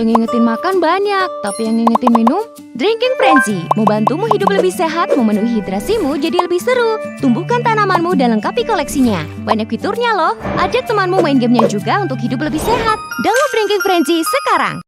Yang ngingetin makan banyak, tapi yang ngingetin minum? Drinking Frenzy mau bantumu hidup lebih sehat, memenuhi hidrasimu jadi lebih seru. Tumbuhkan tanamanmu dan lengkapi koleksinya. Banyak fiturnya loh. Ajak temanmu main gamenya juga untuk hidup lebih sehat. Download Drinking Frenzy sekarang.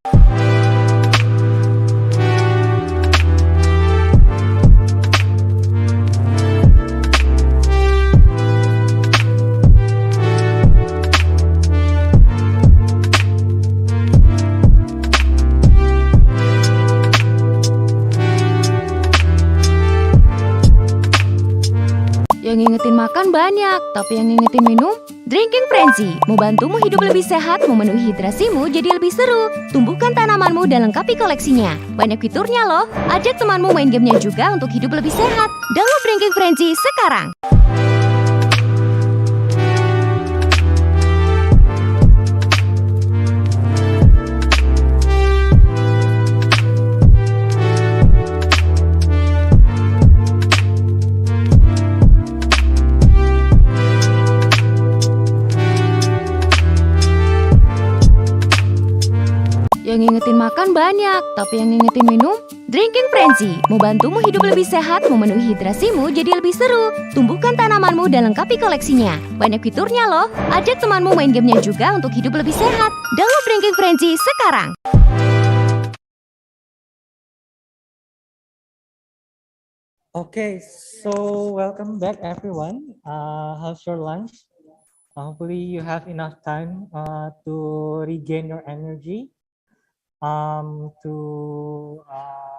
Yang ngingetin makan banyak, tapi yang ngingetin minum? Drinking Frenzy mau bantumu hidup lebih sehat, memenuhi hidrasimu jadi lebih seru. Tumbuhkan tanamanmu dan lengkapi koleksinya. Banyak fiturnya loh. Ajak temanmu main gamenya juga untuk hidup lebih sehat. Download Drinking Frenzy sekarang. Yang ngingetin makan banyak, tapi yang ngingetin minum? Drinking Frenzy mau bantumu hidup lebih sehat, memenuhi hidrasimu jadi lebih seru. Tumbuhkan tanamanmu dan lengkapi koleksinya. Banyak fiturnya loh. Ajak temanmu main gamenya juga untuk hidup lebih sehat. Download Drinking Frenzy sekarang. Okay, so welcome back everyone. How's your lunch? Hopefully you have enough time to regain your energy.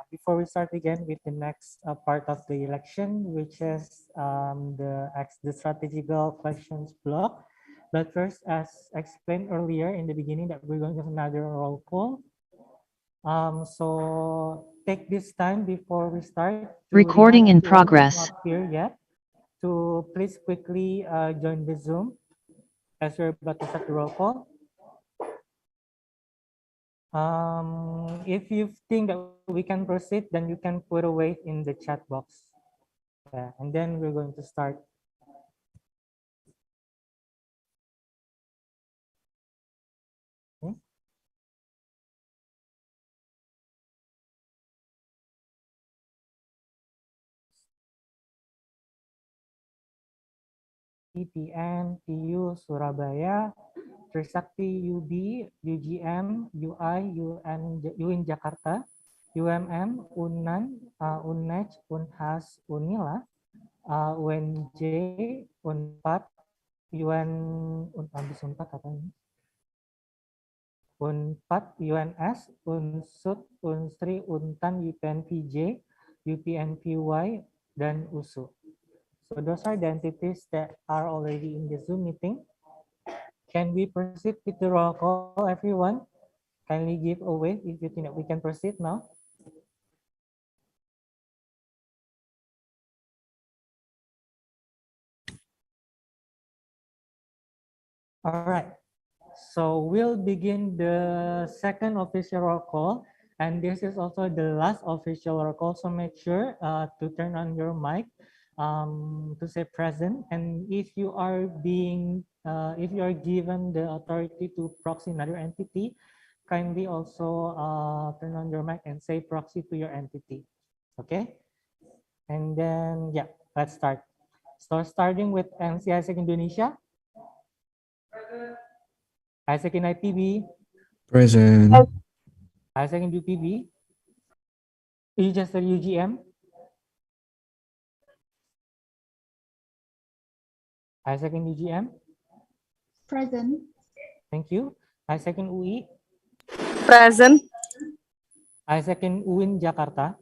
Before we start again with the next part of the election, which is the strategical questions block. But first, as explained earlier in the beginning, that we're going to have another roll call. So take this time before we start. Recording in progress. Not here yet. To please quickly join the Zoom as we're about to start the roll call. If you think that we can proceed, then you can put away in the chat box. Yeah, and then we're going to start. Okay. PN, PU, Surabaya, Trisakti, UB, UGM, UI, UIN Jakarta, UMM, UNAN, UNEC, UNHAS, UNILA, UNJ, UNPAD, habis UNPAD apa ini? UNPAD, UNS, UNSUD, UNSRI, UNTAN, UPNPJ, UPNPY, dan USU. So those are the entities that are already in the Zoom meeting. Can we proceed with the roll call, everyone? Kindly give a wave if you think that we can proceed now. All right. So we'll begin the second official roll call. And this is also the last official roll call. So make sure to turn on your mic to say present. And if you are given the authority to proxy another entity, kindly also turn on your mic and say proxy to your entity. Okay. And then, yeah, let's start. So starting with AIESEC Indonesia. AIESEC in IPB. Present. AIESEC in UPB. Register UGM. AIESEC in UGM. Present. Thank you. AIESEC in UI. Present. AIESEC in UIN Jakarta.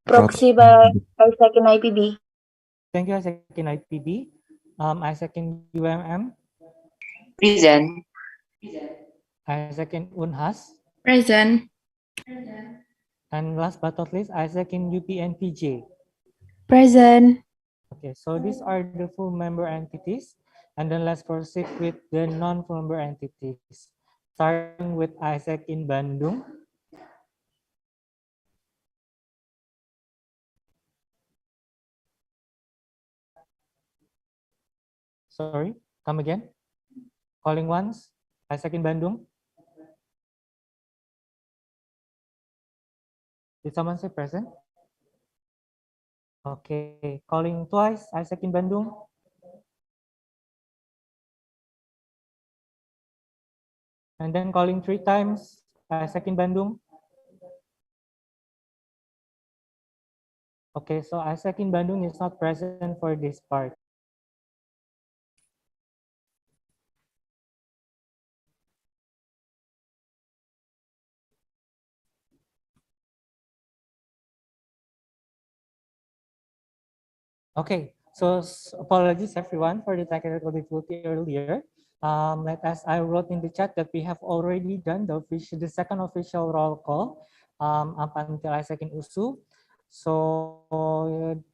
Proxy by AIESEC in IPB. Thank you, AIESEC in IPB. AIESEC in UMM. Present. AIESEC in UNHAS. Present. And last but not least, AIESEC in UPNPJ. Present. Okay, so these are the full member entities. And then let's proceed with the non-full member entities. Starting with AIESEC in Bandung. Sorry, come again. Calling once. AIESEC in Bandung. Did someone say present? Okay, calling twice, AIESEC in Bandung. And then calling 3 times, AIESEC in Bandung. Okay, so AIESEC in Bandung is not present for this part. Okay, so apologies everyone for the technical difficulty earlier. As I wrote in the chat that we have already done the second official roll call up until AIESEC in USU. So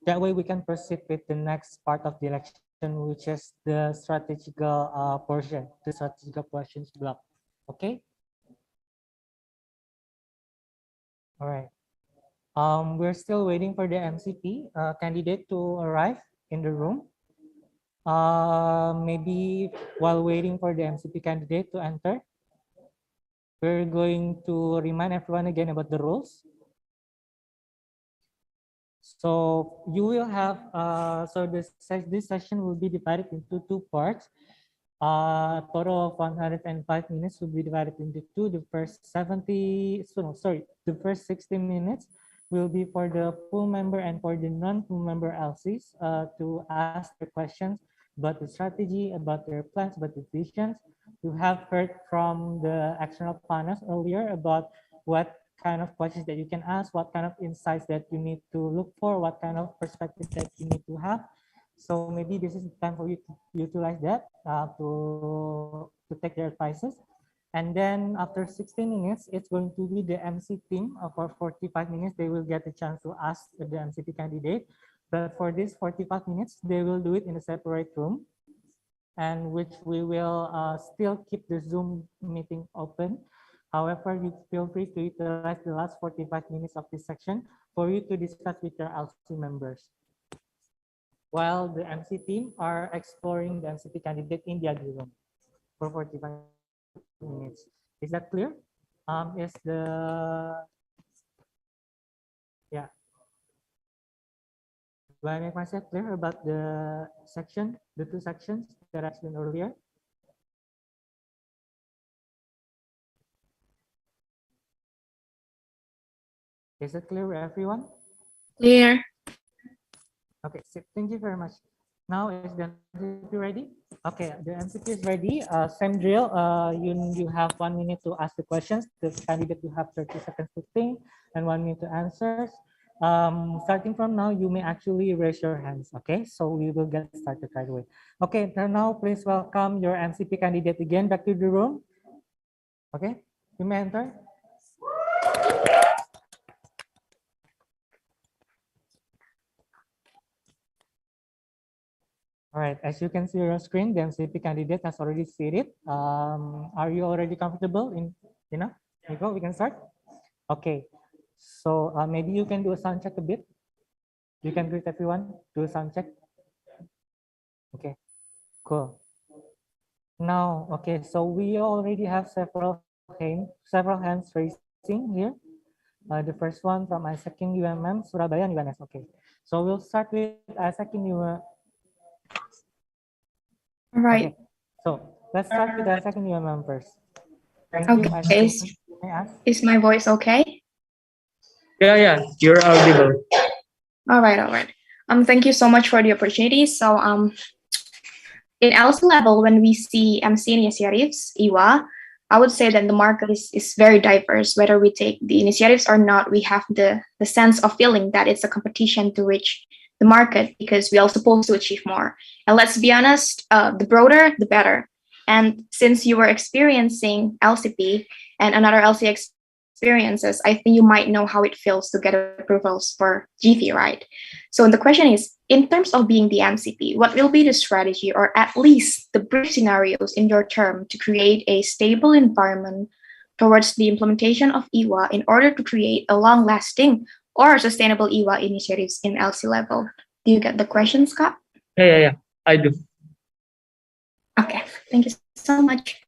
that way we can proceed with the next part of the election, which is the strategical portion, the strategical questions block. Okay. All right. We're still waiting for the MCP candidate to arrive in the room. Maybe while waiting for the MCP candidate to enter, we're going to remind everyone again about the rules. So you will have, this session will be divided into 2 parts. Total of 105 minutes will be divided into 2. The first 60 minutes will be for the full member and for the non-full member LCs to ask their questions about the strategy, about their plans, about the visions. You have heard from the external panels earlier about what kind of questions that you can ask, what kind of insights that you need to look for, what kind of perspective that you need to have. So maybe this is the time for you to utilize that to take their advices. And then after 60 minutes, it's going to be the MC team. For 45 minutes, they will get a chance to ask the MCP candidate. But for this 45 minutes, they will do it in a separate room, and which we will still keep the Zoom meeting open. However, you feel free to utilize the last 45 minutes of this section for you to discuss with your LC members, while the MC team are exploring the MCP candidate in the other room for 45 minutes. Is that clear? Is the, yeah. Do I make myself clear about the section, the 2 sections that I explained earlier? Is it clear, everyone? Clear. Okay, so thank you very much. Now is the MCP ready? Okay, the MCP is ready. Same drill. You have 1 minute to ask the questions. The candidate will have 30 seconds to think and 1 minute to answer. Starting from now, you may actually raise your hands. Okay, so we will get started right away. Okay, now please welcome your MCP candidate again back to the room. Okay, you may enter. All right, as you can see on your screen, the MCP candidate has already seated. Are you already comfortable in, Nico, we can start? Okay, so maybe you can do a sound check a bit. You can greet everyone, do a sound check. Okay, cool. Now, okay, so we already have several hands raising here. The first one from AIESEC in UMM, Surabaya and UNS. Okay, so we'll start with AIESEC in UMM. Right. Okay, so let's start with AIESEC in UMM first. Thank you. Okay. May I ask? Is my voice okay? Yeah, you're audible. All right. Thank you so much for the opportunity. So, in LC level, when we see MC initiatives, IWA, I would say that the market is very diverse. Whether we take the initiatives or not, we have the sense of feeling that it's a competition to reach the market because we are supposed to achieve more. And let's be honest, the broader, the better. And since you were experiencing LCP and another LC experiences, I think you might know how it feels to get approvals for GV, right? So the question is, in terms of being the MCP, what will be the strategy or at least the brief scenarios in your term to create a stable environment towards the implementation of IWA in order to create a long-lasting or sustainable IWA initiatives in LC level? Do you get the question, Scott? Yeah, I do. Okay, thank you so much.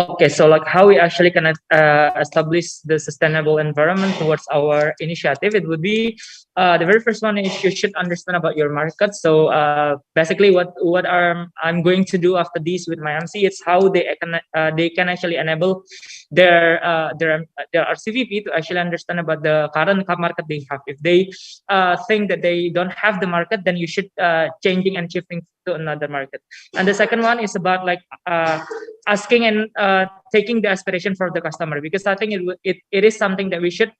Okay, so like how we actually can establish the sustainable environment towards our initiative, it would be the very first one is you should understand about your market. So basically, what I'm going to do after this with my MC is how they can actually enable their RCVP to actually understand about the current market they have. If they think that they don't have the market, then you should changing and shifting to another market. And the second one is about like asking and taking the aspiration for the customer, because I think it is something that we should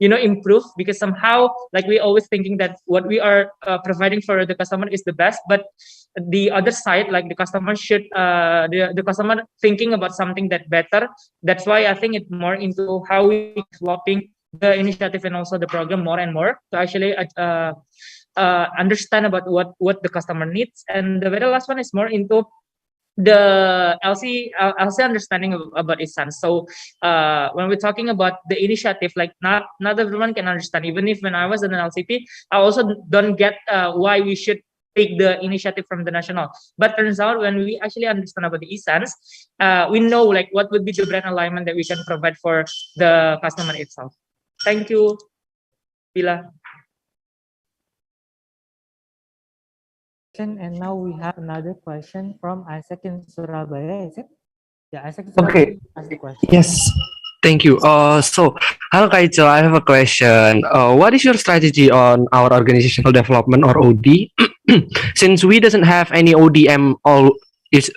improve, because somehow like we always thinking that what we are providing for the customer is the best, but the other side, like the customer should the customer thinking about something that better. That's why I think it's more into how we developing the initiative and also the program more and more to actually understand about what the customer needs. And the very last one is more into the LC understanding about its sense. So when we're talking about the initiative, like not everyone can understand. Even if when I was in an LCP, I also don't get why we should take the initiative from the national. But turns out when we actually understand about the essence, we know like what would be the brand alignment that we can provide for the customer itself. Thank you, Bila. And now we have another question from AIESEC in Surabaya. Is it? Yeah, AIESEC in Okay. Surabaya ask the question. Yes. Thank you. So, hello Kaicho, I have a question. What is your strategy on our organizational development or OD? Since we doesn't have any ODM,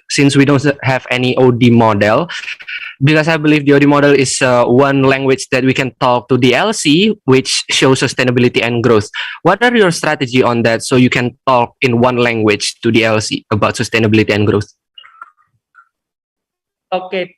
since we don't have any OD model, because I believe the OD model is one language that we can talk to the LC, which shows sustainability and growth. What are your strategy on that so you can talk in one language to the LC about sustainability and growth? Okay.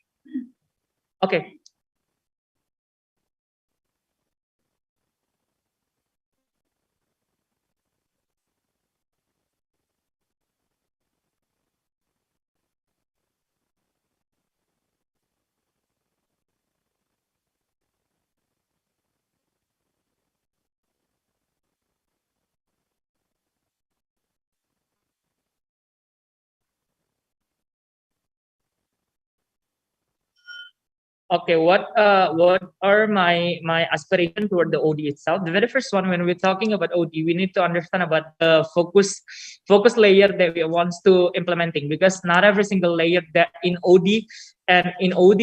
Okay, what are my aspiration toward the OD itself? The very first one, when we're talking about OD, we need to understand about the focus layer that we want to implementing, because not every single layer that in OD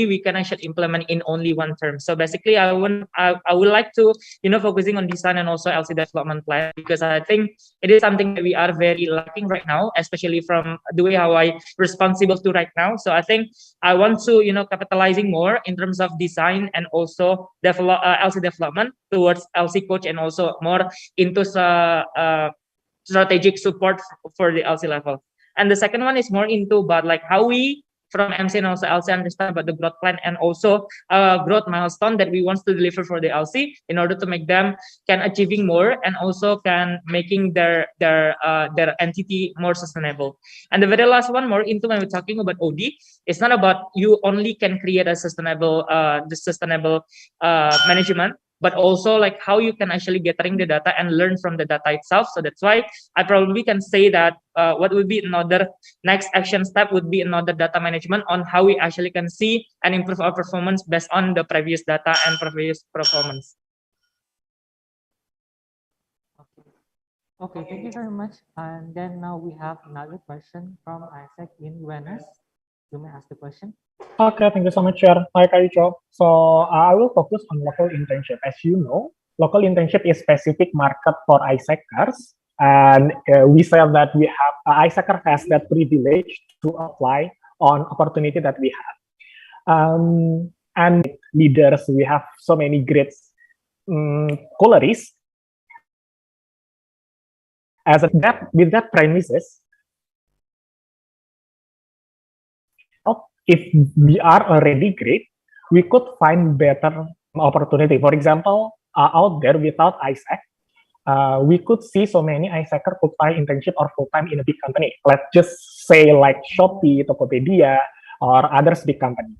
we can actually implement in only one term. So basically, I would like to focusing on design and also LC development plan, because I think it is something that we are very lacking right now, especially from the way how I responsible to right now. So I think I want to capitalizing more in terms of design and also develop LC development towards LC coach, and also more into strategic support for the LC level. And the second one is more into about like how we from MC and also LC understand about the growth plan and also growth milestone that we want to deliver for the LC in order to make them can achieving more and also can making their entity more sustainable. And the very last one, more into when we're talking about OD, it's not about you only can create a sustainable management, but also like how you can actually gathering the data and learn from the data itself. So that's why I probably can say that what would be another next action step would be another data management on how we actually can see and improve our performance based on the previous data and previous performance. Okay, thank you very much. And then now we have another question from AIESEC in UNS. You may ask the question. Okay, thank you so much, Chair. Hi, Kaicho. So I will focus on local internship. As you know, local internship is specific market for AIESECers, and we say that we have AIESECer has that privilege to apply on opportunity that we have. And leaders, we have so many great colorists. With that premises, if we are already great, we could find better opportunity. For example, out there without AIESEC, we could see so many AIESECer full-time internship or full-time in a big company. Let's just say like Shopee, Tokopedia, or others big company.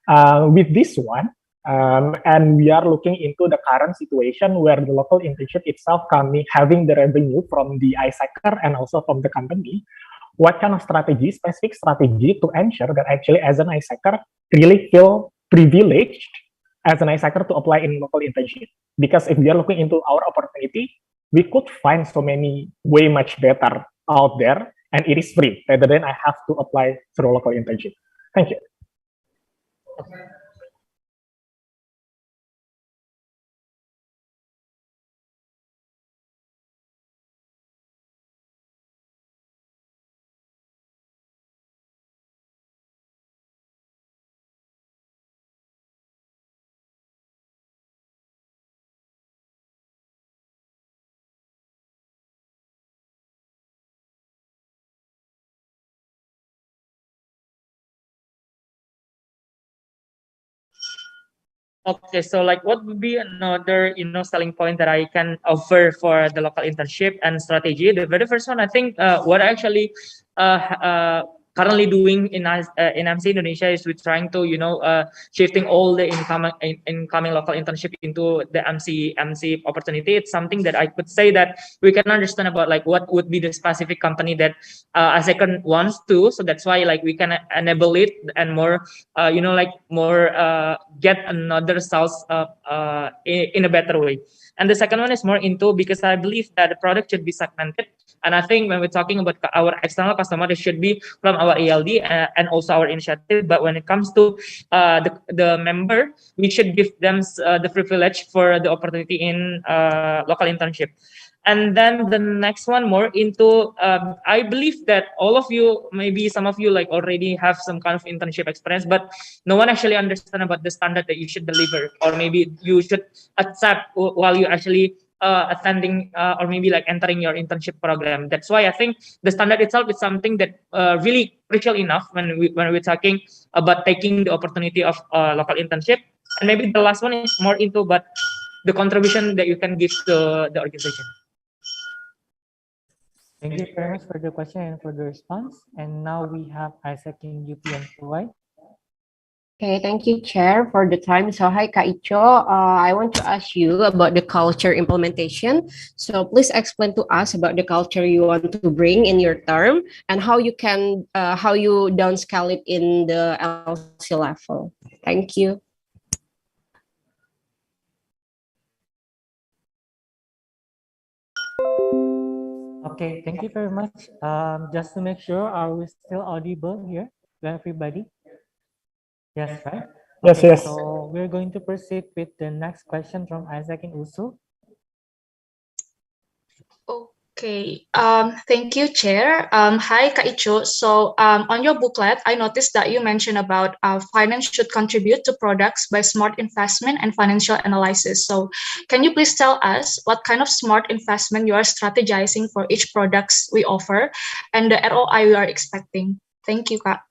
With this one, and we are looking into the current situation where the local internship itself having the revenue from the AIESECer and also from the company. what kind of strategy, specific strategy to ensure that actually as an ISECer really feel privileged as an ISECer to apply in local internship. Because if we are looking into our opportunity, we could find so many way much better out there, and it is free rather than I have to apply through local internship. Thank you. Okay, so like what would be another selling point that I can offer for the local internship and strategy? The very first one, I think, what I actually currently doing in MC Indonesia is we're trying to shifting all the incoming local internship into the MC opportunity. It's something that I could say that we can understand about like what would be the specific company that ASECon wants to. So that's why like we can enable it and more get another results in a better way. And the second one is more into, because I believe that the product should be segmented. And I think when we're talking about our external customer, it should be from our ELD and also our initiative. But when it comes to the member, we should give them the privilege for the opportunity in local internship. And then the next one more into, I believe that all of you, maybe some of you like already have some kind of internship experience, but no one actually understand about the standard that you should deliver, or maybe you should accept while you actually attending or maybe like entering your internship program. That's why I think the standard itself is something that really crucial enough when we're talking about taking the opportunity of local internship. And maybe the last one is more into, but the contribution that you can give to the organization. Thank you very much for the question and for the response. And now we have AIESEC in UPNPY. Okay, thank you, Chair, for the time. So, hi, Kak Icho. I want to ask you about the culture implementation. So, please explain to us about the culture you want to bring in your term and how you downscale it in the LC level. Thank you. Okay, thank you very much. Just to make sure, are we still audible here to everybody? Yes, right? Yes, Okay, yes. so we're going to proceed with the next question from AIESEC in USU. Okay, thank you, Chair. Hi, Kak Icho. So on your booklet, I noticed that you mentioned about finance should contribute to products by smart investment and financial analysis. So can you please tell us what kind of smart investment you are strategizing for each products we offer and the ROI we are expecting? Thank you, Kak.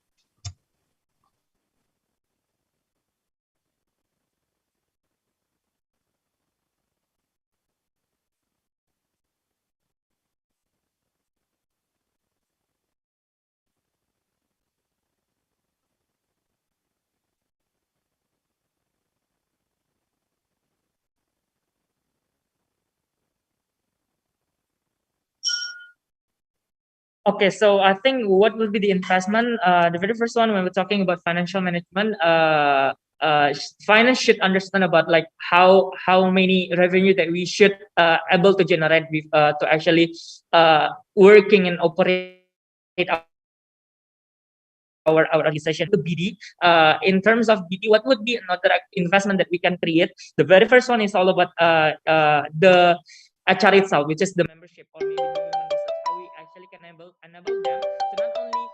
Okay, so I think what will be the investment? The very first one, when we're talking about financial management, finance should understand about like how many revenue that we should able to generate with to actually working and operate our organization to BD. In terms of BD, what would be another investment that we can create? The very first one is all about the HR itself, which is the membership, or maybe the human resource, how we actually can enable them to not only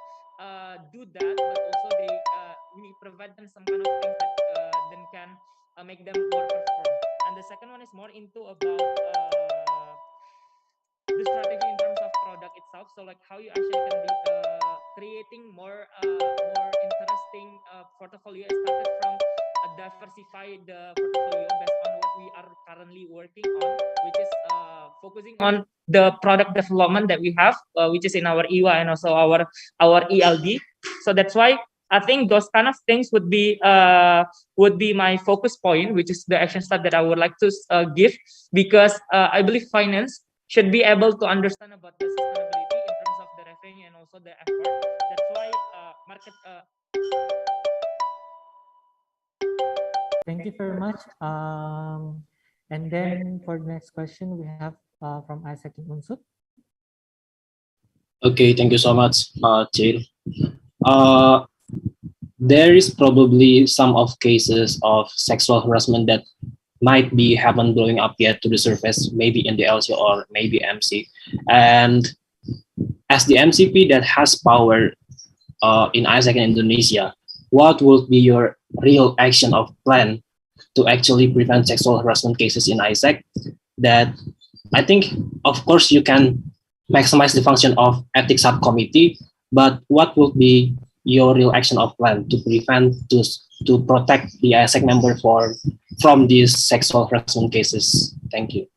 do that, but also we provide them some kind of things that then can make them more perform. And the second one is more into about the strategy in terms of product itself. So like how you actually can be creating more interesting portfolio, started from diversify the portfolio based on what we are currently working on, which is focusing on the product development that we have, which is in our EWA and also our ELD. So that's why I think those kind of things would be my focus point, which is the action step that I would like to give, because I believe finance should be able to understand about the sustainability in terms of the thing and also the effort. That's why market. Thank you very much. And then for the next question, we have from AIESEC in Unsut. Okay, thank you so much, Jill. There is probably some of cases of sexual harassment that might be haven't blowing up yet to the surface, maybe in the LC or maybe MC. And as the MCP that has power in AIESEC in Indonesia, what would be your real action of plan to actually prevent sexual harassment cases in AIESEC? That I think, of course, you can maximize the function of ethics subcommittee, but what would be your real action of plan to prevent to protect the AIESEC member from these sexual harassment cases? Thank you.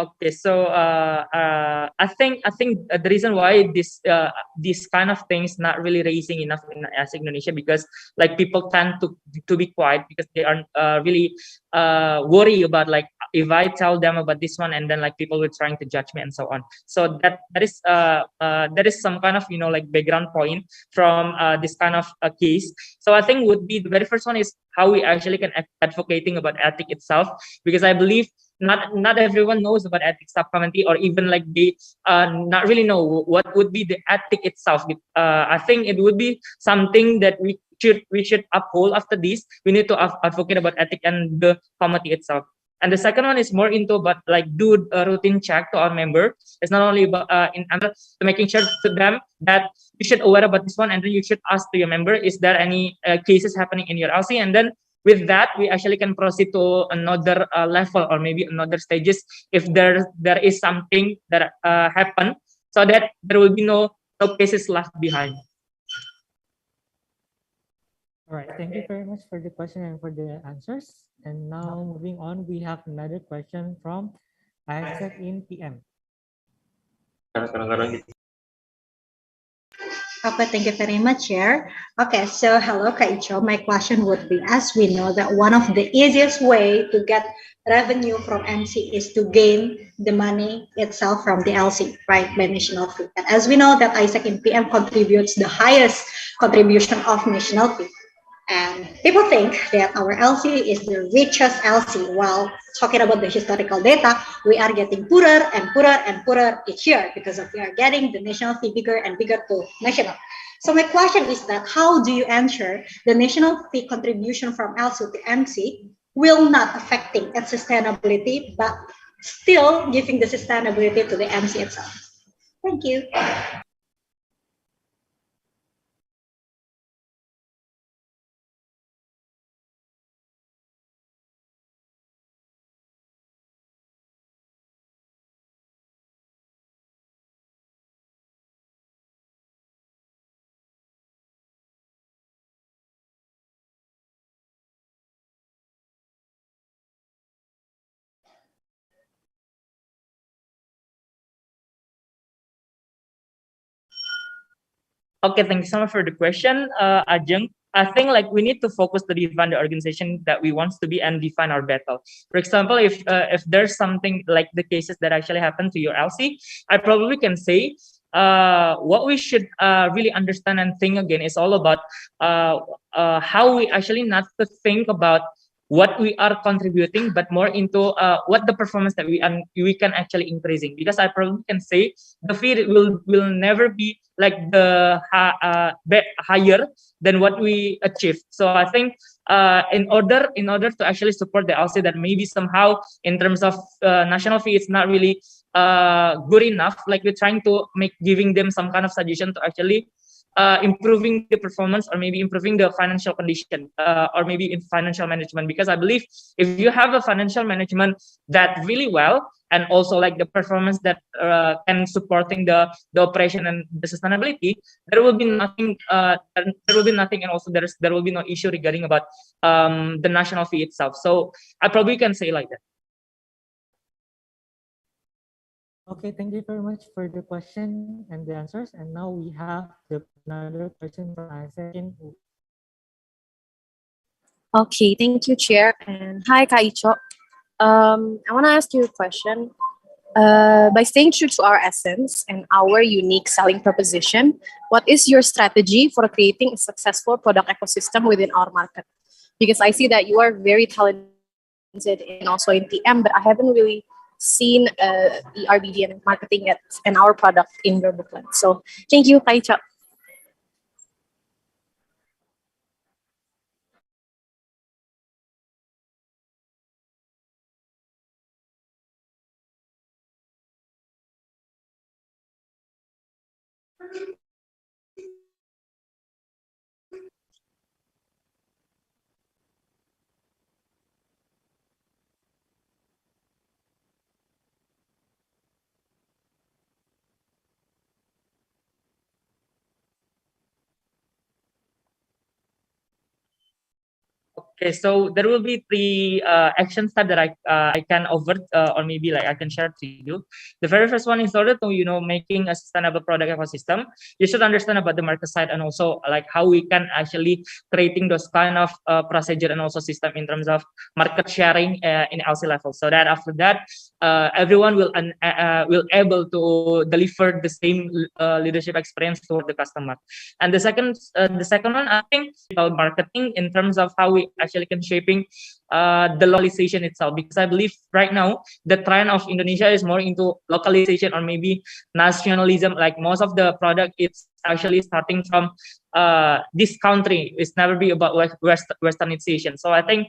Okay, so I think the reason why this kind of things not really raising enough in AIESEC Indonesia, because like people tend to be quiet because they aren't really worry about, like, if I tell them about this one and then like people will trying to judge me and so on. So that is some kind of, you know, like background point from this kind of case. So I think would be the very first one is how we actually can advocating about ethic itself, because I believe not everyone knows about ethics subcommittee, or even like they not really know what would be the ethic itself. I think it would be something that we should uphold. After this, we need to advocate about ethic and the committee itself. And the second one is more into about like do a routine check to our member. It's not only about to making sure to them that you should aware about this one, and then you should ask to your member, is there any cases happening in your LC, and then with that, we actually can proceed to another level or maybe another stages if there is something that happen, so that there will be no cases left behind. All right, thank you very much for the question and for the answers. And now moving on, we have another question from AIESEC in PM. Okay, thank you very much, Chair. Okay, so hello, Kaicho. My question would be, as we know that one of the easiest way to get revenue from MC is to gain the money itself from the LC, right, by national fee. And as we know that AIESEC in PM contributes the highest contribution of national fee. And people think that our LC is the richest LC, while talking about the historical data, we are getting poorer and poorer and poorer each year because of we are getting the national fee bigger and bigger to national. So my question is that how do you ensure the national fee contribution from LC to MC will not affecting its sustainability, but still giving the sustainability to the MC itself? Thank you. Okay, thank you so much for the question, Ajeng. I think like we need to focus to define the organization that we want to be and define our battle. For example, if there's something like the cases that actually happen to your LC, I probably can say what we should really understand and think again is all about how we actually not to think about what we are contributing, but more into what the performance that we can actually increasing. Because I probably can say the fee will never be like the higher than what we achieve. So I think in order to actually support the LC, that maybe somehow in terms of national fee, it's not really good enough. Like we're trying to giving them some kind of suggestion to actually improving the performance or maybe improving the financial condition or maybe in financial management, because I believe if you have a financial management that really well and also like the performance that can supporting the operation and the sustainability, there will be nothing and also there will be no issue regarding about the national fee itself. So I probably can say like that. Okay, thank you very much for the question and the answers. And now we have another question from AIESEC. Okay, thank you, Chair. And hi, Kaicho. I want to ask you a question. By staying true to our essence and our unique selling proposition, what is your strategy for creating a successful product ecosystem within our market? Because I see that you are very talented and also in TM, but I haven't really seen ERBD and marketing yet and our product in your booklet. So thank you, Kaicho. Okay, so there will be three action steps that I can over or maybe like I can share to you. The very first one is in order to making a sustainable product ecosystem, you should understand about the market side and also like how we can actually creating those kind of procedure and also system in terms of market sharing in LC level, so that after that everyone will able to deliver the same leadership experience toward the customer. And the second one, I think, about marketing in terms of how we actually can shaping the localization itself, because I believe right now the trend of Indonesia is more into localization or maybe nationalism. Like most of the product, it's actually starting from this country. It's never be about westernization. So I think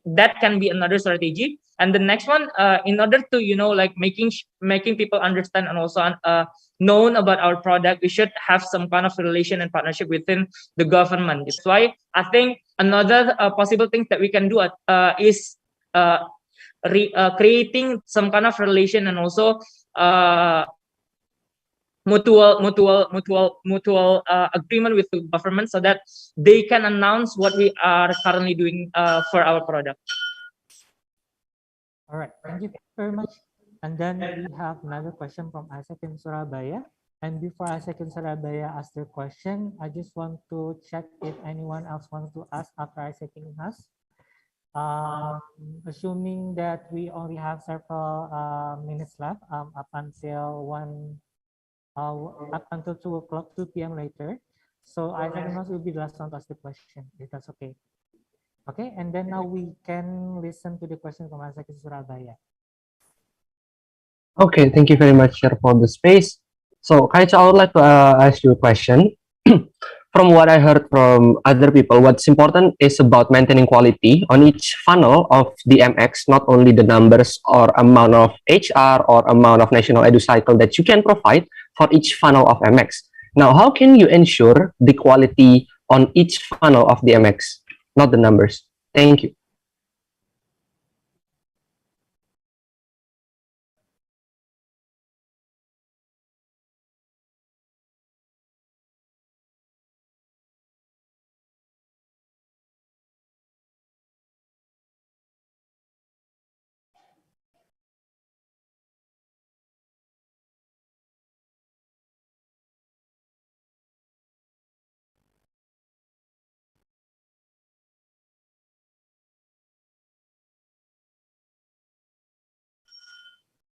that can be another strategy. And the next one, in order to like making people understand and also known about our product, we should have some kind of relation and partnership within the government. That's why I think another possible thing that we can do is creating some kind of relation and also mutual agreement with the government, so that they can announce what we are currently doing for our product. All right, thank you very much. And then we have another question from AIESEC in Surabaya. And before AIESEC in Surabaya ask their question, I just want to check if anyone else wants to ask after AIESEC has. Assuming that we only have several minutes left up until 2 o'clock, 2 p.m. later. So AIESEC will be the last one to ask the question, if that's okay. Okay, and then now we can listen to the question from AIESEC in Surabaya. Okay, thank you very much, Chair, for the space. So, Kaicha, I would like to ask you a question. From what I heard from other people, what's important is about maintaining quality on each funnel of the MX, not only the numbers or amount of HR or amount of national edu cycle that you can provide for each funnel of MX. Now, how can you ensure the quality on each funnel of the MX, not the numbers? Thank you.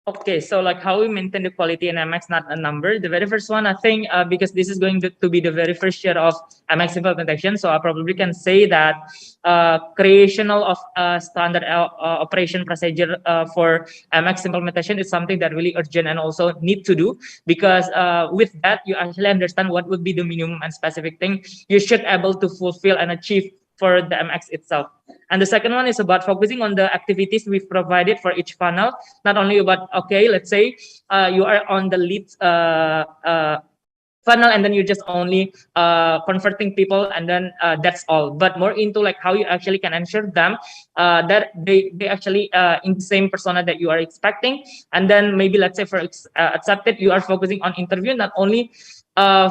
Okay, so like how we maintain the quality in MX, not a number. The very first one, I think, because this is going to be the very first year of MX implementation, so I probably can say that creation of standard operation procedure for MX implementation is something that really urgent and also need to do, because with that you actually understand what would be the minimum and specific thing you should able to fulfill and achieve for the MX itself. And the second one is about focusing on the activities we've provided for each funnel, not only about, okay, let's say you are on the lead funnel, and then you're just only converting people, and then that's all. But more into like how you actually can ensure them that they actually in the same persona that you are expecting. And then maybe let's say for accepted, you are focusing on interview, not only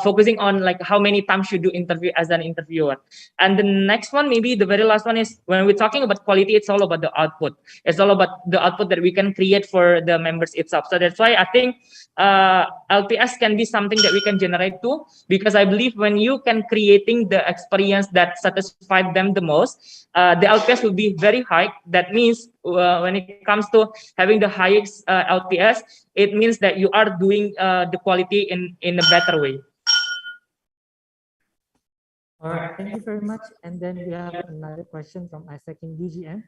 focusing on like how many times you do interview as an interviewer. And the next one, maybe the very last one, is when we're talking about quality, it's all about the output. It's all about the output that we can create for the members itself. So that's why I think LPS can be something that we can generate too, because I believe when you can creating the experience that satisfied them the most, the LPS will be very high. That means when it comes to having the highest LPS, it means that you are doing the quality in a better way. All right, thank you very much. And then we have another question from AIESEC in DGM.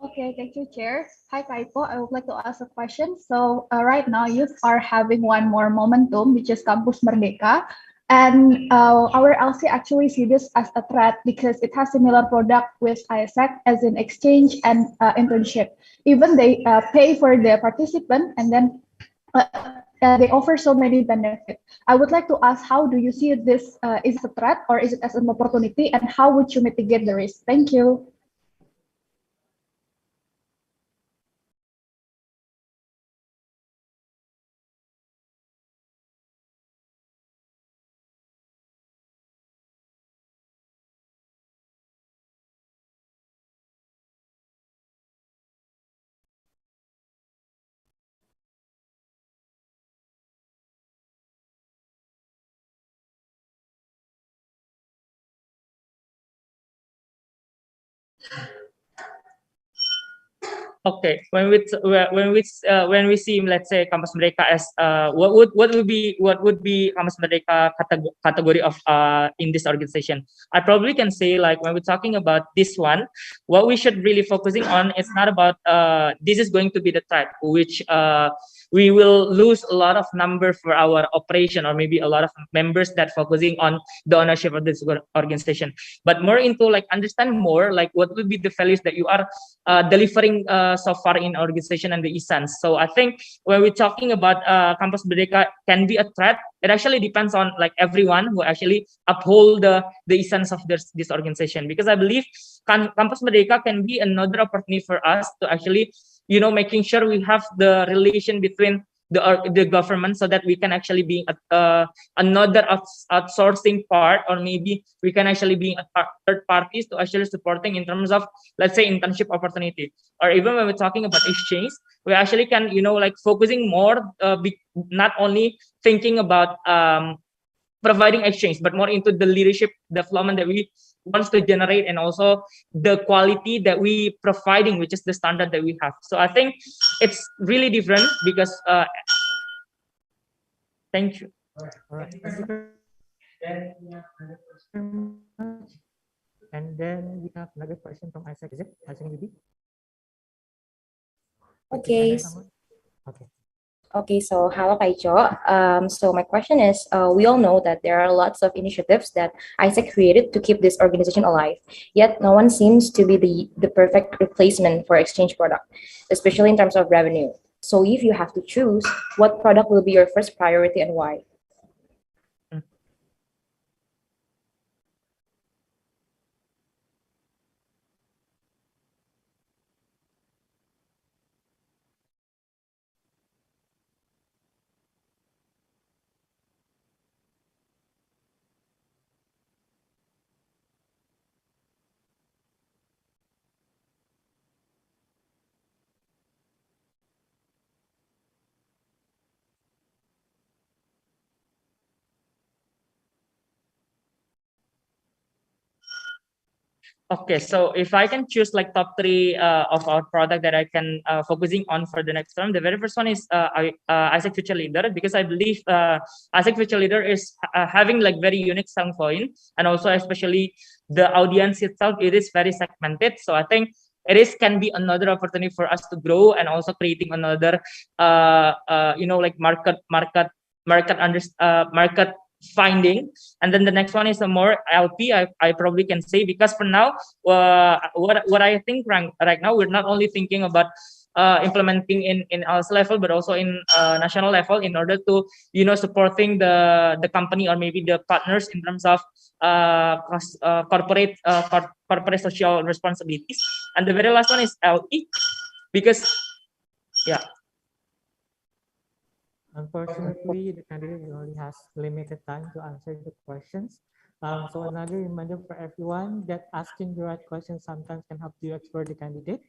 Okay, thank you, Chair. Hi, Kaipo. I would like to ask a question. So right now, youth are having one more momentum, which is Campus Merdeka. And our LC actually see this as a threat because it has similar product with AIESEC, as in exchange and internship. Even they pay for the participant, and then they offer so many benefits. I would like to ask, how do you see this? Is it a threat or is it as an opportunity? And how would you mitigate the risk? Thank you. Okay, when we see, let's say, Kampus Merdeka as what would be Kampus Merdeka category of in this organization? I probably can say, like, when we're talking about this one, what we should really focusing on is not about this is going to be the type which we will lose a lot of number for our operation, or maybe a lot of members that focusing on the ownership of this organization, but more into like understand more like what will be the values that you are delivering so far in organization and the essence. So I think when we're talking about Campus Merdeka can be a threat, it actually depends on like everyone who actually uphold the essence of this organization, because I believe Campus Merdeka can be another opportunity for us to actually, you know, making sure we have the relation between the government, so that we can actually be another outsourcing part, or maybe we can actually be a third parties to actually supporting in terms of, let's say, internship opportunity. Or even when we're talking about exchange, we actually can, you know, like focusing more not only thinking about providing exchange, but more into the leadership development that we wants to generate, and also the quality that we providing, which is the standard that we have. So I think it's really different because thank you. All right. Thank you very much. And then we have another question from AIESEC. Is it AIESEC DB? Okay. Okay. Okay, so hello, Kaicho. So my question is, we all know that there are lots of initiatives that AIESEC created to keep this organization alive, yet no one seems to be the perfect replacement for exchange product, especially in terms of revenue. So if you have to choose, what product will be your first priority and why? Okay, so if I can choose like top three of our product that I can focusing on for the next term, the very first one is AIESEC Future Leader, because I believe AIESEC Future Leader is having like very unique selling point, and also especially the audience itself, it is very segmented. So I think it is can be another opportunity for us to grow, and also creating another you know, like market finding. And then the next one is a more LP, I probably can say, because for now what I think right now, we're not only thinking about implementing in ALSE level, but also in national level, in order to supporting the company or maybe the partners in terms of corporate social responsibilities. And the very last one is LE, because unfortunately, the candidate only has limited time to answer the questions. So another reminder for everyone that asking the right questions sometimes can help you explore the candidate.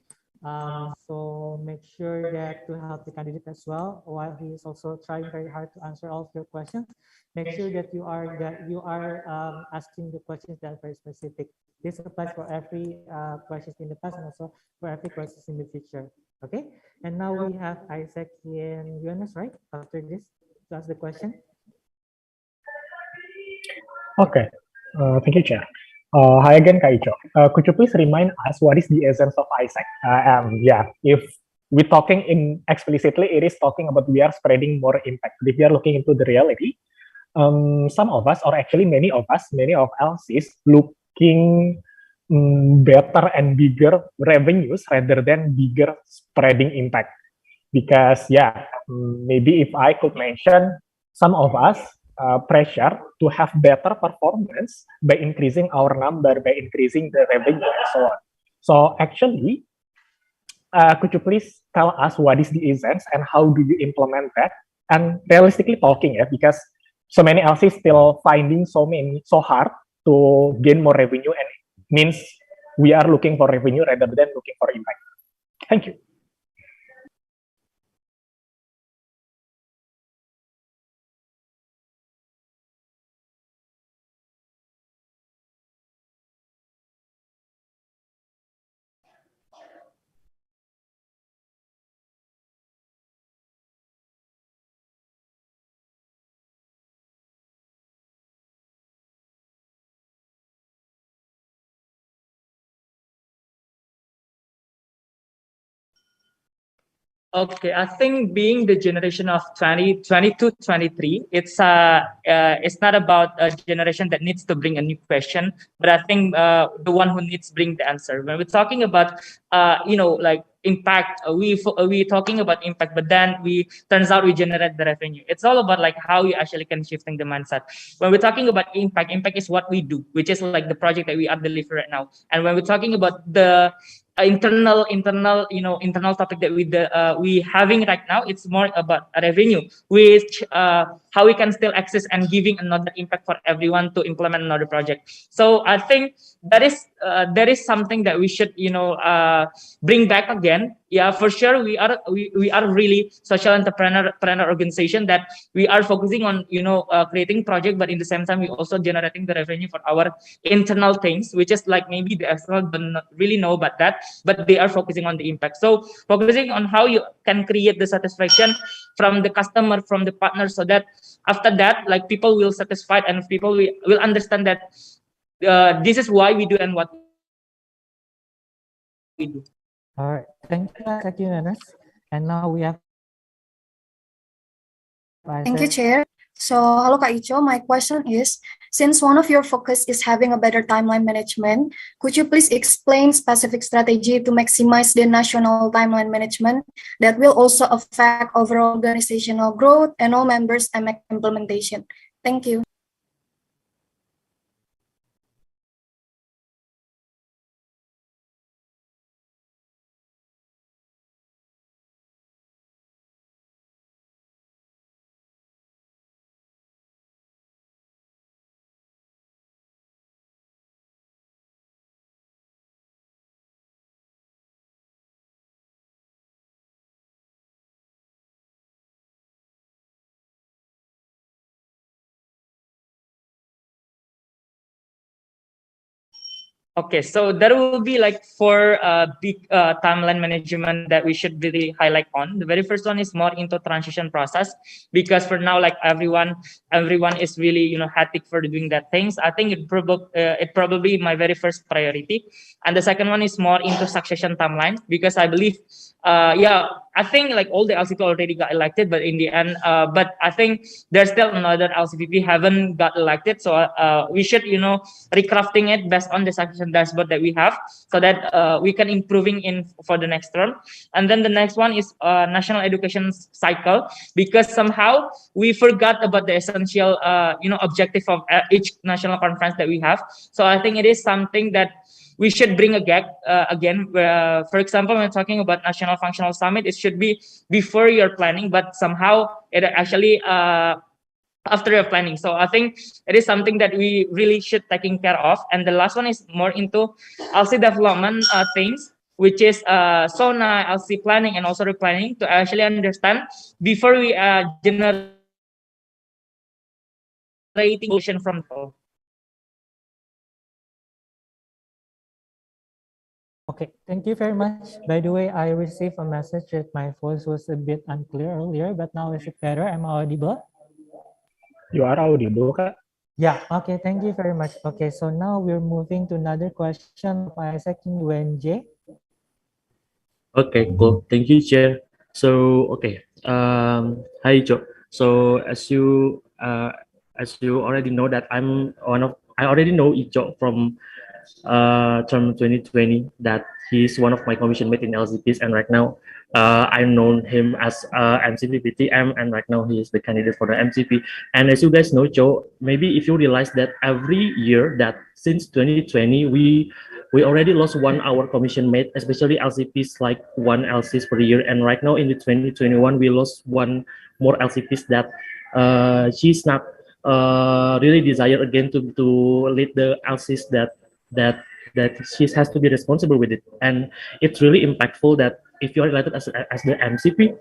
So make sure that to help the candidate as well, while he is also trying very hard to answer all of your questions, make sure that you are asking the questions that are very specific. This applies for every questions in the past and also for every questions in the future. Okay, and now we have AIESEC and Jonas, right? After this, to ask the question. Okay, thank you, Chair. Hi again, Kaicho. Could you please remind us what is the essence of AIESEC? Yeah, if we're talking in explicitly, it is talking about we are spreading more impact. If we are looking into the reality, some of us, or actually many of us, many of LCs looking better and bigger revenues rather than bigger spreading impact. Because yeah, maybe if I could mention, some of us pressure to have better performance by increasing our number, by increasing the revenue and so on. So actually, could you please tell us what is the essence and how do you implement that? And realistically talking, yeah, because so many LCs still finding so hard to gain more revenue, and it means we are looking for revenue rather than looking for impact. Thank you. Okay, I think being the generation of 2022, 23, it's not about a generation that needs to bring a new question, but I think the one who needs to bring the answer. When we're talking about like impact, we talking about impact, but then turns out we generate the revenue. It's all about like how you actually can shifting the mindset. When we're talking about impact is what we do, which is like the project that we are delivering right now. And when we're talking about the internal topic that we having right now, it's more about revenue, which how we can still access and giving another impact for everyone to implement another project. So I think that is something that we should bring back again. Yeah, for sure, we are really social entrepreneur organization that we are focusing on creating project, but in the same time we also generating the revenue for our internal things, which is like maybe the external don't really know about that, but they are focusing on the impact. So focusing on how you can create the satisfaction from the customer, from the partner, so that after that, like people will satisfied and people will understand that this is why we do and what we do. All right, thank you, Jonas. And now we have. Thank you, Chair. So, hello Kak Icho, my question is, since one of your focus is having a better timeline management, could you please explain specific strategy to maximize the national timeline management that will also affect overall organizational growth and all members MX implementation? Thank you. Okay, so there will be like four big timeline management that we should really highlight on. The very first one is more into transition process, because for now, like everyone is really hectic for doing that things. I think it probably my very first priority. And the second one is more into succession timeline, because I believe I think like all the LCP already got elected, but in the end, but I think there's still another LCPP haven't got elected. So we should, recrafting it based on the succession dashboard that we have, so that we can improving in for the next term. And then the next one is national education cycle, because somehow we forgot about the essential, objective of each national conference that we have. So I think it is something that we should bring again. For example, when talking about National Functional Summit, it should be before your planning, but somehow it actually after your planning. So I think it is something that we really should taking care of. And the last one is more into LC development things, which is SONA, LC planning, and also replanning, to actually understand before we generating solution from all. Okay, thank you very much. By the way, I received a message that my voice was a bit unclear earlier, but now is it better? Am I audible? You are audible, Kak. Yeah, okay, thank you very much. Okay, so now we're moving to another question of AIESEC in UNJ. Okay, cool. Thank you, Chair. So, okay. Hi, Joe. So, as you already know that I already know Ijo from term 2020, that he's one of my commission mate in LZPs, and right now I've known him as MCP PTM, and right now he is the candidate for the MCP. And as you guys know, Joe, maybe if you realize that every year that since 2020 we already lost 1 hour commission mate, especially LCPs, like 1 LCs per year, and right now in the 2021 we lost 1 more LCPs that she's not really desire again to lead the LCs that she has to be responsible with it. And it's really impactful that if you're elected as the MCP,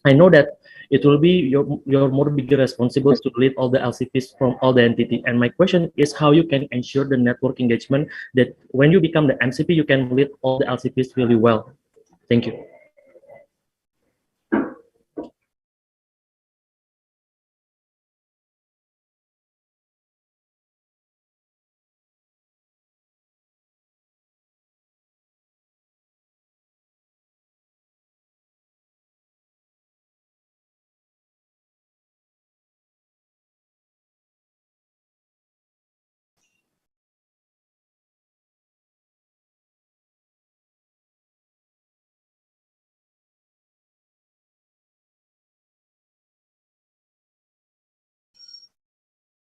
I know that it will be your more bigger responsible to lead all the LCPs from all the entity. And my question is how you can ensure the network engagement, that when you become the MCP, you can lead all the LCPs really well. Thank you.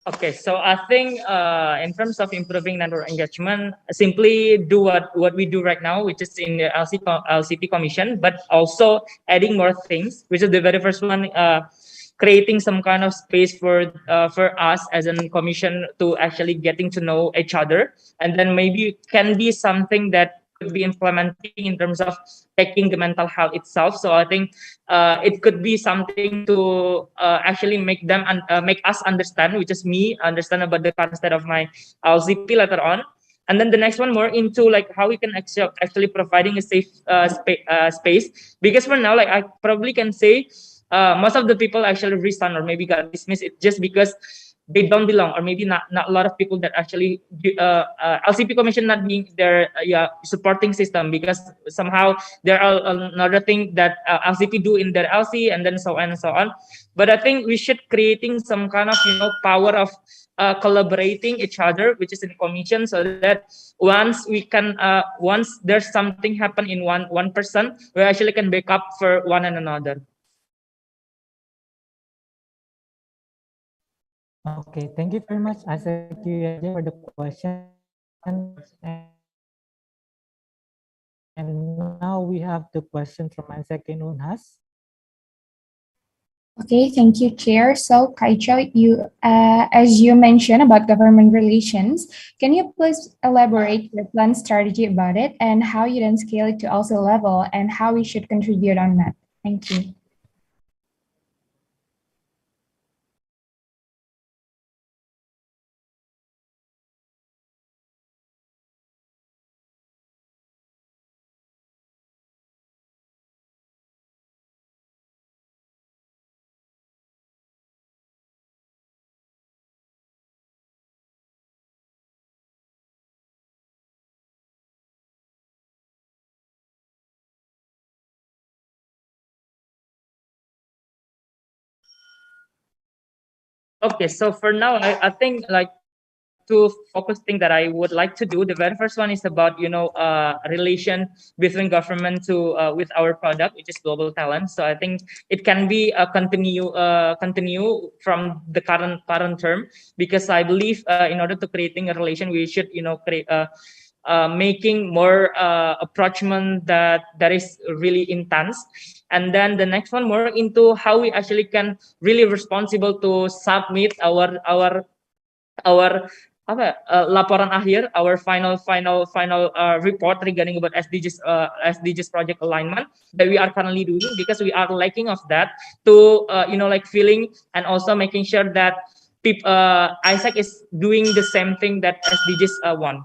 Okay, so I think in terms of improving network engagement, simply do what we do right now, which is in the LCP commission, but also adding more things, which is the very first one, creating some kind of space for us as a commission to actually getting to know each other, and then maybe can be something that could be implementing in terms of taking the mental health itself. So I think it could be something to actually make them make us understand, which is me understand about the current state of my LCP later on. And then the next one more into like how we can actually providing a safe space, because for now, like I probably can say most of the people actually resigned or maybe got dismissed it just because they don't belong, or maybe not a lot of people that actually LCP commission not being their supporting system, because somehow there are another thing that LCP do in their LC, and then so on and so on. But I think we should creating some kind of power of collaborating each other, which is in commission, so that once we can once there's something happen in one person, we actually can back up for one and another. Okay, thank you very much, AIESEC for the question. And now we have the question from AIESEC Unhas. Okay, thank you, Chair. So, Kaicho, as you mentioned about government relations, can you please elaborate your plan strategy about it and how you then scale it to also level and how we should contribute on that? Thank you. Okay, so for now, I think like two focus thing that I would like to do. The very first one is about relation between government to with our product, which is global talent. So I think it can be a continue from the current term, because I believe in order to creating a relation, we should create making more approachment that is really intense. And then the next one more into how we actually can really responsible to submit our laporan akhir, our final report regarding about SDGs project alignment that we are currently doing, because we are lacking of that to like feeling, and also making sure that AIESEC is doing the same thing that SDGs want.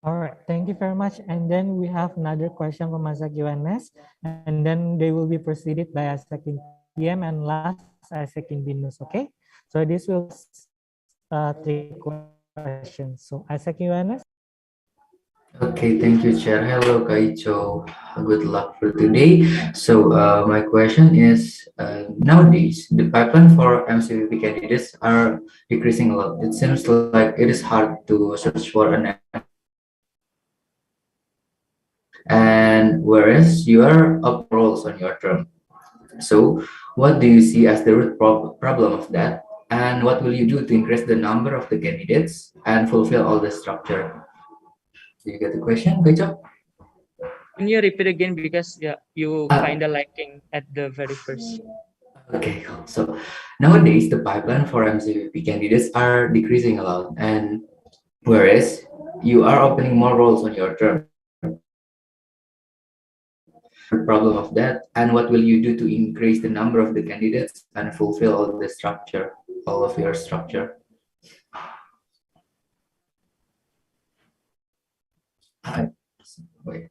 All right, thank you very much. And then we have another question from Isaac UNS, and then they will be preceded by Isaac in PM and last Isaac in BINUS, okay? So this will three questions. So Isaac UNS. Okay, thank you, Chair. Hello, Kaicho. Good luck for today. So, my question is, nowadays, the pipeline for MCP candidates are decreasing a lot. It seems like it is hard to search for an, and whereas you are up roles on your term. So, what do you see as the root problem of that? And what will you do to increase the number of the candidates and fulfill all the structure? Do you get the question, Kaicho? Can you repeat again, because you kind of lacking at the very first. Okay, cool. So nowadays the pipeline for MCP candidates are decreasing a lot, and whereas you are opening more roles on your term. Problem of that, and what will you do to increase the number of the candidates and fulfill all the structure, all of your structure? Wait.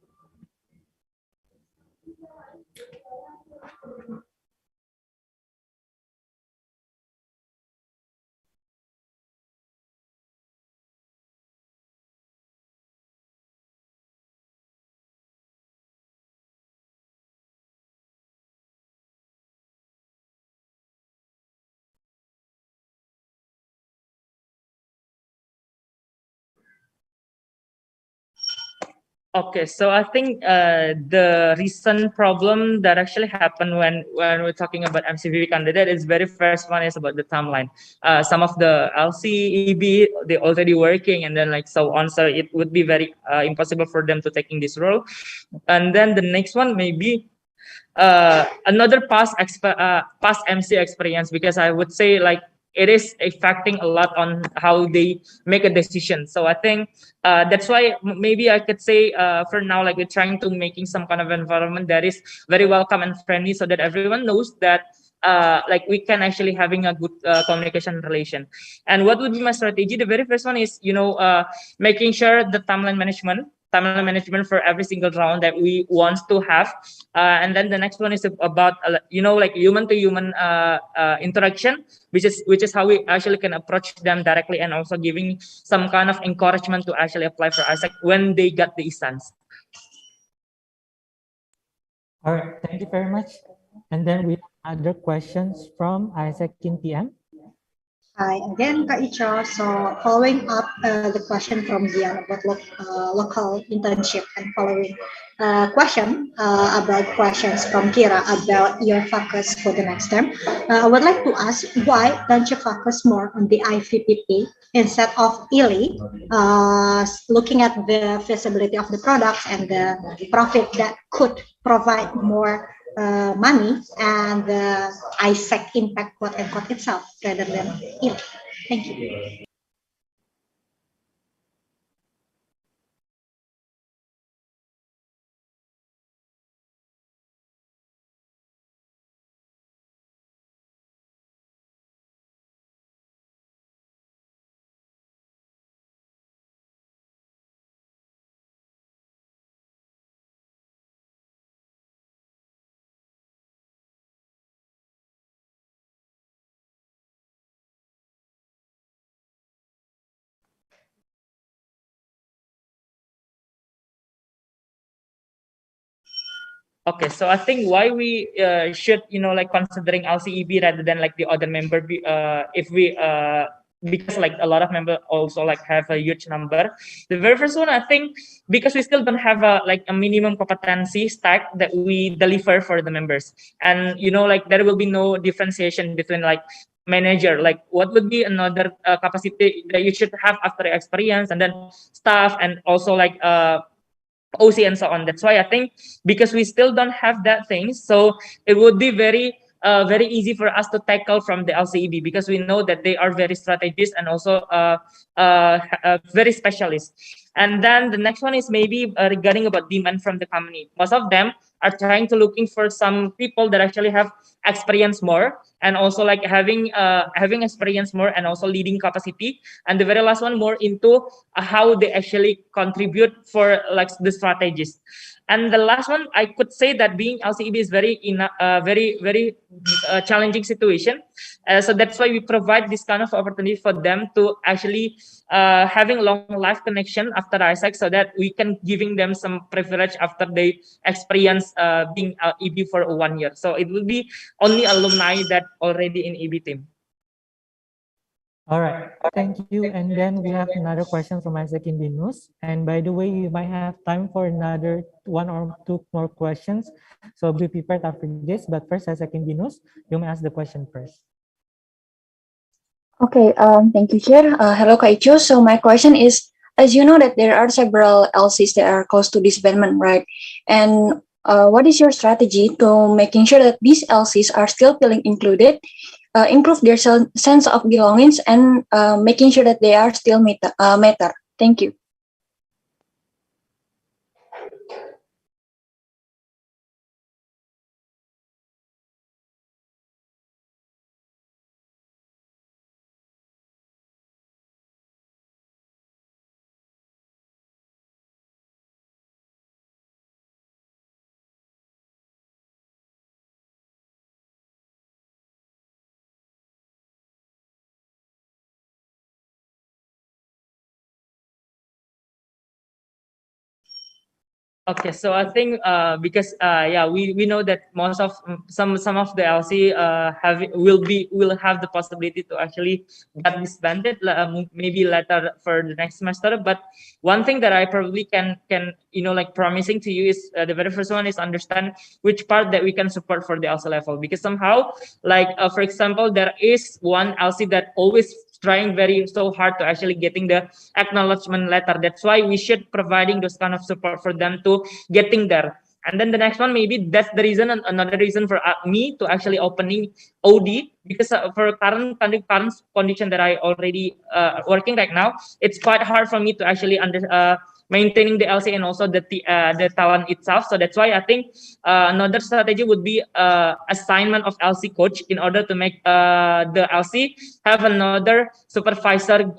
Okay, so I think the recent problem that actually happened when we're talking about MCV candidate is very first one is about the timeline. Some of the LCEB they already working, and then like so on, so it would be very impossible for them to taking this role. And then the next one maybe another past MC experience, because I would say like it is affecting a lot on how they make a decision. So I think that's why maybe I could say for now, like we're trying to making some kind of environment that is very welcome and friendly, so that everyone knows that like we can actually having a good communication relation. And what would be my strategy? The very first one is making sure the timeline management for every single round that we want to have. And then the next one is about like human to human interaction, which is how we actually can approach them directly, and also giving some kind of encouragement to actually apply for AIESEC when they got the instance. All right, thank you very much. And then we have other questions from Isaac in PM. Hi again, Kak Icho. So following up the question from Dian about local internship, and following question about questions from Kira about your focus for the next term, I would like to ask, why don't you focus more on the IVPP instead of ILI, looking at the feasibility of the products and the profit that could provide more money and the AIESEC impact quote unquote itself rather than it. Thank you. Okay, so I think why we should, like considering LCEB rather than like the other member, if we because like a lot of member also like have a huge number. The very first one, I think, because we still don't have a minimum competency stack that we deliver for the members, and like there will be no differentiation between like manager, like what would be another capacity that you should have after experience, and then staff, and also like OC and so on. That's why I think, because we still don't have that thing, so it would be very easy for us to tackle from the LCEB, because we know that they are very strategist and also very specialist. And then the next one is maybe regarding about demand from the company. Most of them are trying to looking for some people that actually have experience more, and also like having experience more, and also leading capacity. And the very last one, more into how they actually contribute for like the strategies. And the last one, I could say that being LCEB is very in a very challenging situation. So that's why we provide this kind of opportunity for them to actually having long life connection after AIESEC, so that we can giving them some privilege after they experience being EB for 1 year. So it will be only alumni that already in EB team. All right, thank you. And then we have another question from AIESEC in the news. And by the way, you might have time for another 1 or 2 more questions. So be prepared after this. But first, AIESEC in the news, you may ask the question first. Okay, thank you, Chair. Hello, Kaicho. So my question is, as you know that there are several LCs that are close to disbandment, right? And what is your strategy to making sure that these LCs are still feeling included, improve their sense of belongings, and making sure that they are still matter? Thank you. Okay, so I think because yeah, we know that most of some of the LC will have the possibility to actually get disbanded maybe later for the next semester. But one thing that I probably can like promising to you is the very first one is understand which part that we can support for the LC level, because somehow like for example, there is one LC that always trying very so hard to actually getting the acknowledgement letter. That's why we should providing those kind of support for them to getting there. And then the next one, maybe that's the reason, and another reason for me to actually opening OD, because for current condition that I already working right now, it's quite hard for me to actually maintaining the LC and also the talent itself. So that's why I think another strategy would be assignment of LC coach in order to make the LC have another supervisor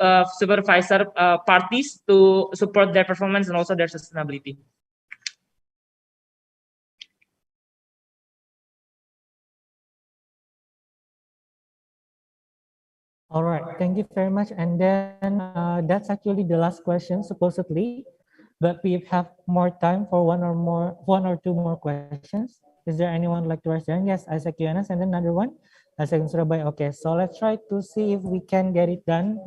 parties to support their performance and also their sustainability. All right, thank you very much. And then that's actually the last question, supposedly, but we have more time for one or two more questions. Is there anyone like to raise their hand? Yes, AIESEC UNS, and then another one, AIESEC Surabaya. Okay, so let's try to see if we can get it done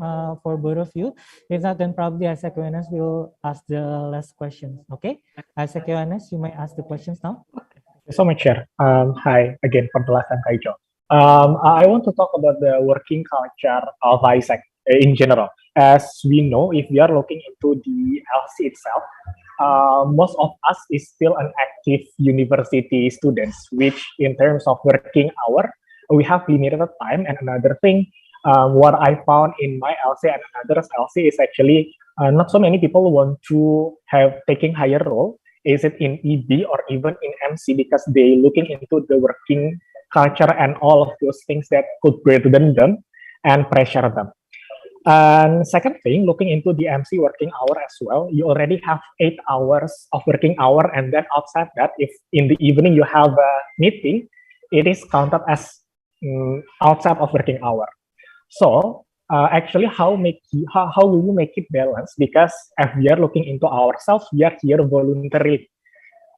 for both of you. If not, then probably AIESEC UNS will ask the last questions. Okay, AIESEC UNS, you may ask the questions now. Thank you so much, Chair. Hi again for the last time, Kaijo. I want to talk about the working culture of AIESEC in general. As we know, if we are looking into the LC itself, most of us is still an active university students, which in terms of working hour, we have limited time. And another thing, what I found in my LC and others LC is actually not so many people want to have taking higher role. Is it in EB or even in MC, because they looking into the working culture and all of those things that could burden them and pressure them. And second thing, looking into the MC working hour as well, you already have 8 hours of working hour, and then outside that, if in the evening you have a meeting, it is counted as outside of working hour. So actually, how will you make it balance? Because if we are looking into ourselves, we are here voluntarily.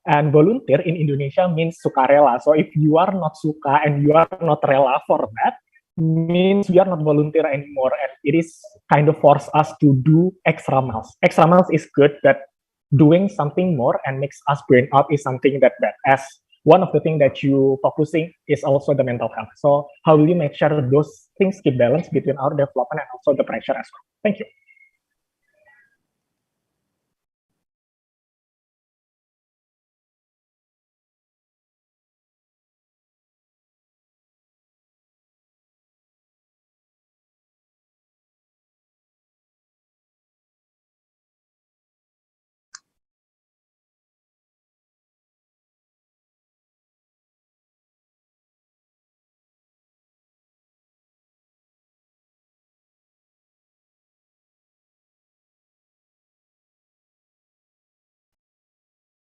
And volunteer in Indonesia means sukarela. So if you are not suka and you are not rela for that, means we are not volunteer anymore, and it is kind of force us to do extra miles. Extra miles is good, but doing something more and makes us burn out is something that bad. As one of the things that you focusing is also the mental health. So how will you make sure those things keep balance between our development and also the pressure as well? Thank you.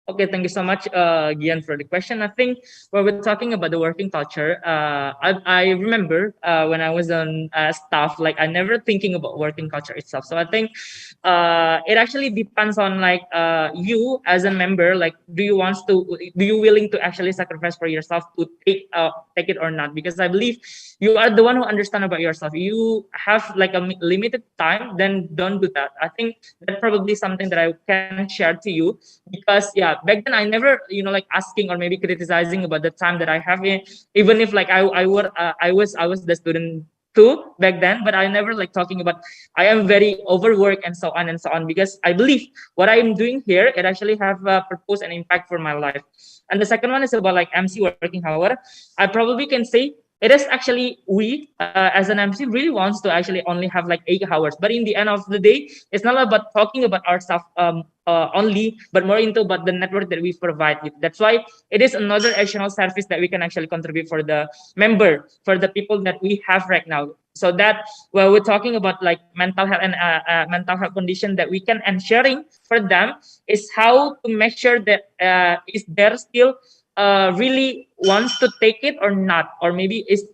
Okay, thank you so much, Gian, for the question. I think when we're talking about the working culture, I remember when I was on staff, like I never thinking about working culture itself. So I think it actually depends on like you as a member, like do you willing to actually sacrifice for yourself to take it or not? Because I believe you are the one who understand about yourself. You have like a limited time, then don't do that. I think that's probably something that I can share to you, because yeah, back then I never like asking or maybe criticizing about the time that I have, even if like I was the student too back then, but I never like talking about I am very overworked and so on and so on, because I believe what I am doing here, it actually have a purpose and impact for my life. And the second one is about like MC working hour. I probably can say it is actually we as an MC really wants to actually only have like 8 hours, but in the end of the day, it's not about talking about ourselves only, but more into about the network that we provide. That's why it is another additional service that we can actually contribute for the member, for the people that we have right now. So that when we're talking about like mental health and mental health condition that we can and sharing for them is how to make sure that is there still really wants to take it or not, or maybe is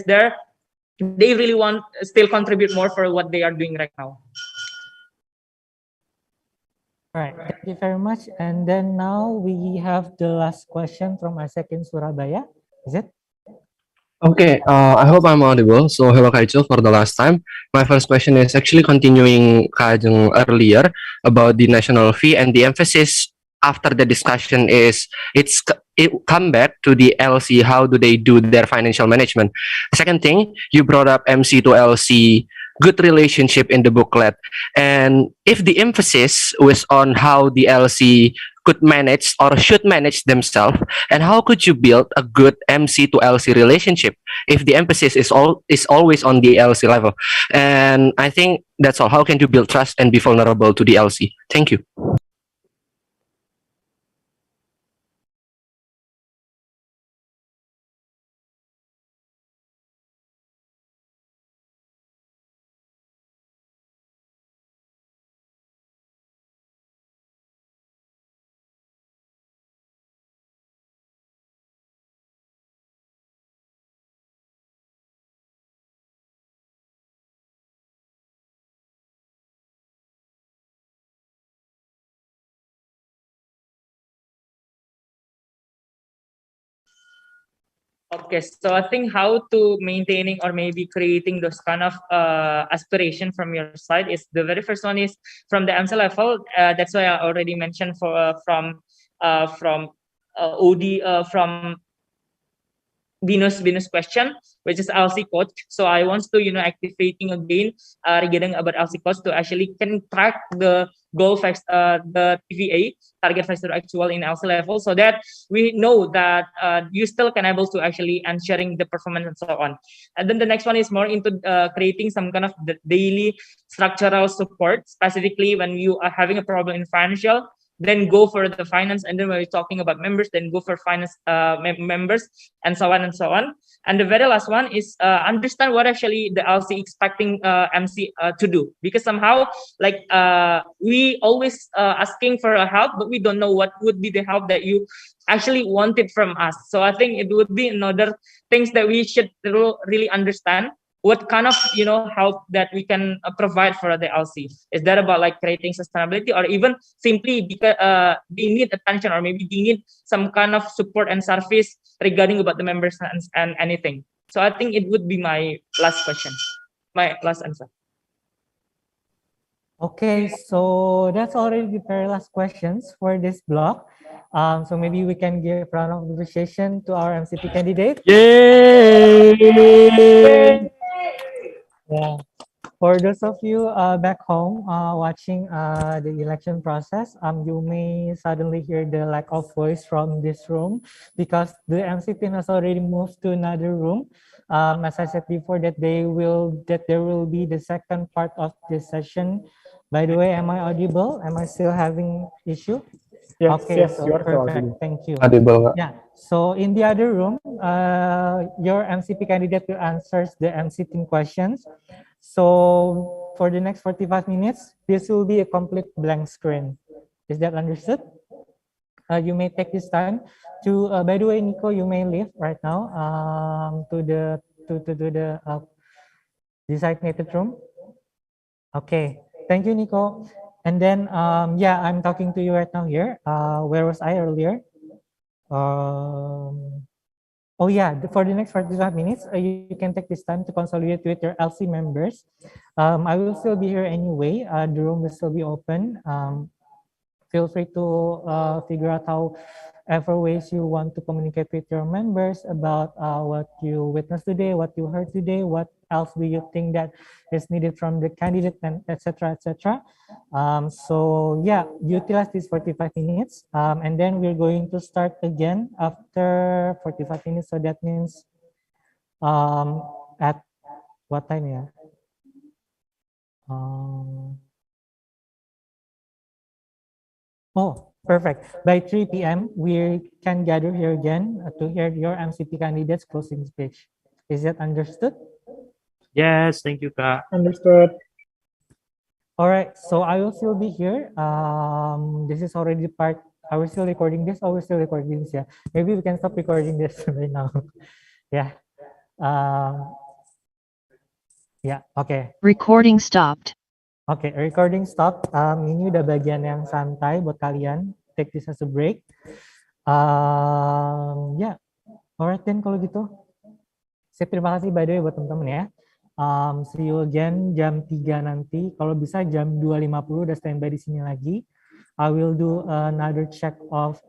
there they really want still contribute more for what they are doing right now. All right, thank you very much. And then now we have the last question from AIESEC in Surabaya. Is it? Okay, I hope I'm audible. So hello Kaicho for the last time. My first question is actually continuing Kajeng earlier about the national fee, and the emphasis after the discussion is it come back to the LC. How do they do their financial management? Second thing, you brought up MC to LC, good relationship in the booklet, and if the emphasis was on how the LC could manage or should manage themselves, and how could you build a good MC to LC relationship if the emphasis is always on the LC level? And I think that's all. How can you build trust and be vulnerable to the LC? Thank you. Okay, so I think how to maintaining or maybe creating those kind of aspiration from your side is the very first one is from the MC level. That's why I already mentioned from OD from Venus question, which is LC coach. So I want to activating again regarding about LC coach to actually can track the goal the TVA target factor actual in LC level, so that we know that you still can able to actually and sharing the performance and so on. And then the next one is more into creating some kind of the daily structural support, specifically when you are having a problem in financial, then go for the finance, and then when we're talking about members, then go for finance members, and so on and so on. And the very last one is understand what actually the LC expecting MC to do, because somehow like we always asking for a help, but we don't know what would be the help that you actually wanted from us. So I think it would be another things that we should really understand what kind of help that we can provide for the LC? Is that about like creating sustainability, or even simply because they need attention, or maybe they need some kind of support and service regarding about the members and anything? So I think it would be my last question, my last answer. Okay, so that's already the very last questions for this block. So maybe we can give a round of appreciation to our MCP candidate. Yay! Yeah. For those of you back home watching the election process, you may suddenly hear the lack of voice from this room because the MC team has already moved to another room. As I said before, that there will be the second part of this session. By the way, am I audible? Am I still having issue? Yes, Okay, yes, so you are still perfect. audible. Thank you. Audible. Yeah. So in the other room, your MCP candidate will answer the MC team questions. So for the next 45 minutes, this will be a complete blank screen. Is that understood? You may take this time to, by the way, Nico, you may leave right now to the designated room. Okay, thank you, Nico. And then, yeah, I'm talking to you right now here. Where was I earlier? Oh yeah, for the next 45 minutes, you can take this time to consolidate with your LC members. I will still be here anyway. The room will still be open. Feel free to figure out however ways you want to communicate with your members about what you witnessed today, what you heard today, what else do you think that is needed from the candidate, and etc. etc. So yeah, utilize these 45 minutes, and then we're going to start again after 45 minutes. So that means at what time? Yeah. Oh, perfect. By 3 p.m., we can gather here again to hear your MCP candidates closing speech. Is that understood? Yes, thank you, Kak. Understood. All right, so I will still be here. This is already part. Are we still recording this? Oh, we're still recording this, yeah. Maybe we can stop recording this right now. Yeah. Yeah, okay. Recording stopped. Oke, recording stop. Ini udah bagian yang santai buat kalian. Take this as a break. Ya, alright then kalau gitu. Terima kasih by the way buat teman-teman ya. See you again jam 3 nanti. Kalau bisa jam 2.50 udah standby di sini lagi. I will do another check of